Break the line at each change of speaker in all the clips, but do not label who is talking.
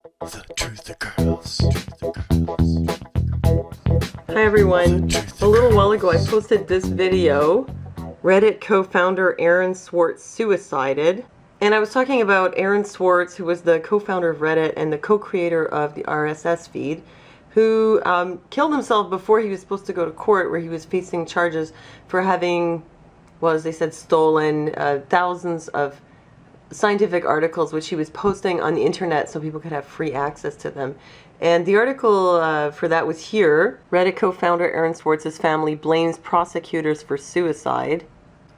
The Truth Occurs.
Hi everyone. A little while ago I posted this video. Reddit co-founder Aaron Swartz suicided. And I was talking about Aaron Swartz, who was the co-founder of Reddit and the co-creator of the RSS feed, who killed himself before he was supposed to go to court, where he was facing charges for having, well, as they said, stolen thousands of scientific articles which he was posting on the internet so people could have free access to them. And the article for that was here. Reddit co-founder Aaron Swartz's family blames prosecutors for suicide.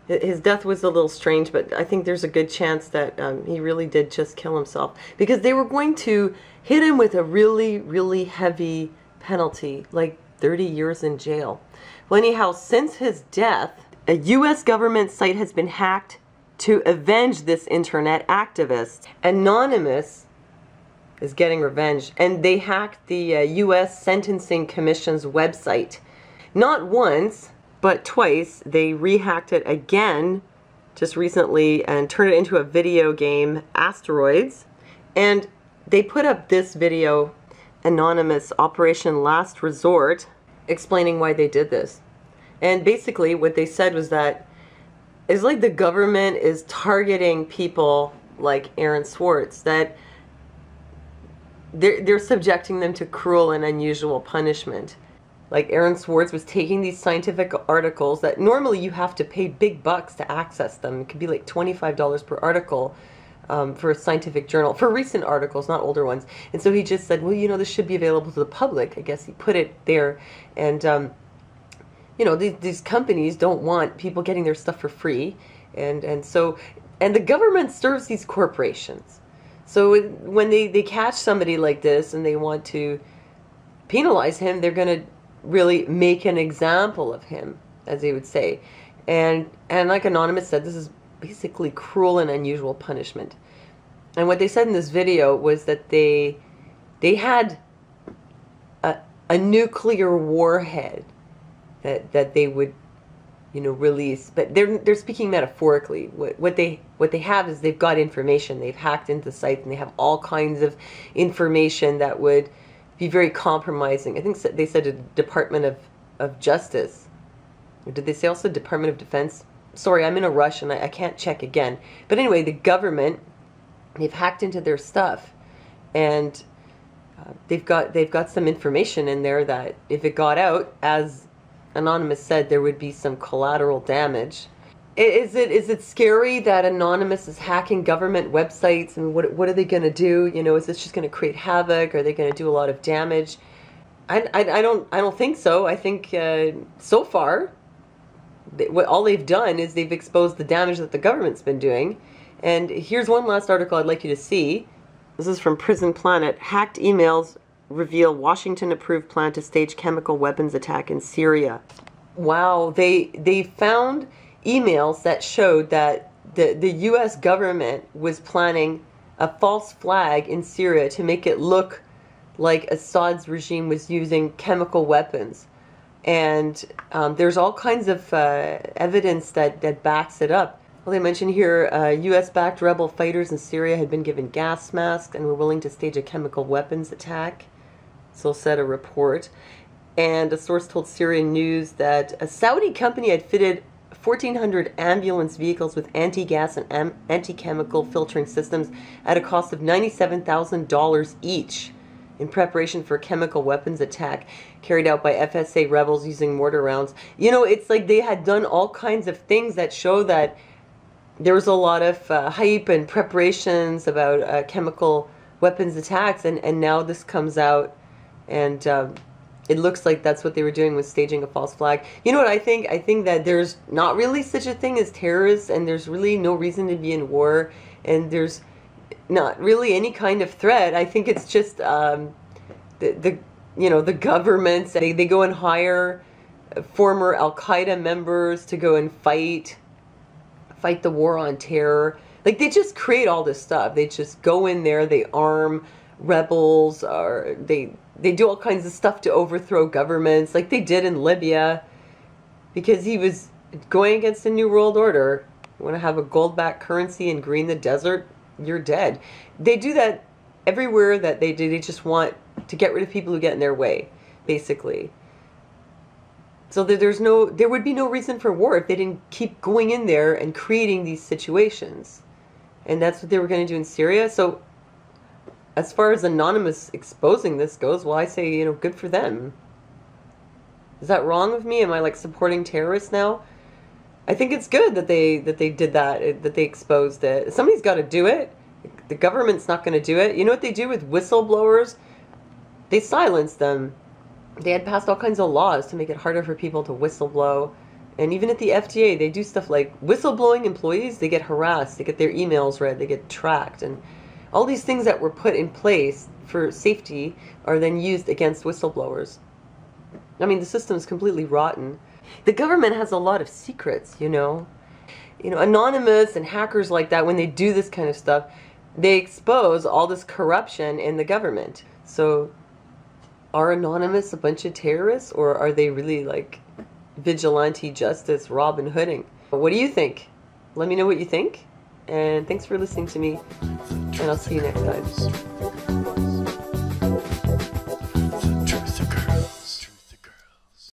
His death was a little strange, but I think there's a good chance that he really did just kill himself, because they were going to hit him with a really, really heavy penalty, like 30 years in jail. Well, anyhow, since his death, a US government site has been hacked to avenge this internet activist. Anonymous is getting revenge, and they hacked the US Sentencing Commission's website. Not once, but twice. They rehacked it again just recently and turned it into a video game, Asteroids. And they put up this video, Anonymous Operation Last Resort, explaining why they did this. And basically what they said was that it's like the government is targeting people like Aaron Swartz, that they're subjecting them to cruel and unusual punishment. Like Aaron Swartz was taking these scientific articles that normally you have to pay big bucks to access them. It could be like $25 per article for a scientific journal, for recent articles, not older ones. And so he just said, well, you know, this should be available to the public. I guess he put it there. And you know, these companies don't want people getting their stuff for free, and the government serves these corporations. So when they catch somebody like this and they want to penalize him, they're going to really make an example of him, as they would say. And like Anonymous said, this is basically cruel and unusual punishment. And what they said in this video was that they had a nuclear warhead that they would, you know, release, but they're speaking metaphorically. What they have is they've got information. They've hacked into sites and they have all kinds of information that would be very compromising. I think they said a Department of Justice. Or did they say also Department of Defense? Sorry, I'm in a rush and I can't check again. But anyway, the government, they've hacked into their stuff, and they've got some information in there that if it got out, as Anonymous said, there would be some collateral damage. Is it scary that Anonymous is hacking government websites? I mean, what are they going to do? You know, is this just going to create havoc? Are they going to do a lot of damage? I don't think so. I think so far, all they've done is they've exposed the damage that the government's been doing. And here's one last article I'd like you to see. This is from Prison Planet. Hacked emails reveal Washington-approved plan to stage chemical weapons attack in Syria. Wow, they found emails that showed that the U.S. government was planning a false flag in Syria to make it look like Assad's regime was using chemical weapons. And there's all kinds of evidence that backs it up. Well, they mention here U.S.-backed rebel fighters in Syria had been given gas masks and were willing to stage a chemical weapons attack. So said a report. And a source told Syrian News that a Saudi company had fitted 1,400 ambulance vehicles with anti-gas and anti-chemical filtering systems at a cost of $97,000 each in preparation for a chemical weapons attack carried out by FSA rebels using mortar rounds. You know, it's like they had done all kinds of things that show that there was a lot of hype and preparations about chemical weapons attacks, and now this comes out. And it looks like that's what they were doing, was staging a false flag. You know what I think? I think that there's not really such a thing as terrorists, and there's really no reason to be in war, and there's not really any kind of threat. I think it's just the governments. They go and hire former Al-Qaeda members to go and fight the war on terror. Like, they just create all this stuff. They just go in there, they arm rebels, or they do all kinds of stuff to overthrow governments, like they did in Libya, because he was going against the New World Order. You want to have a gold-backed currency and green the desert? You're dead. They do that everywhere that they do, they just want to get rid of people who get in their way, basically. So there would be no reason for war if they didn't keep going in there and creating these situations. And that's what they were going to do in Syria. So as far as Anonymous exposing this goes, well, I say, you know, good for them. Is that wrong of me? Am I like supporting terrorists now? I think it's good that they did that, that they exposed it. Somebody's got to do it. The government's not going to do it. You know what they do with whistleblowers? They silence them. They had passed all kinds of laws to make it harder for people to whistleblow. And even at the FDA, they do stuff like whistleblowing employees, they get harassed, they get their emails read, they get tracked. And all these things that were put in place for safety are then used against whistleblowers. I mean, the system is completely rotten. The government has a lot of secrets, you know. You know, Anonymous and hackers like that, when they do this kind of stuff, they expose all this corruption in the government. So are Anonymous a bunch of terrorists, or are they really like vigilante justice, Robin Hooding? What do you think? Let me know what you think. And thanks for listening to me. And I'll see you next time.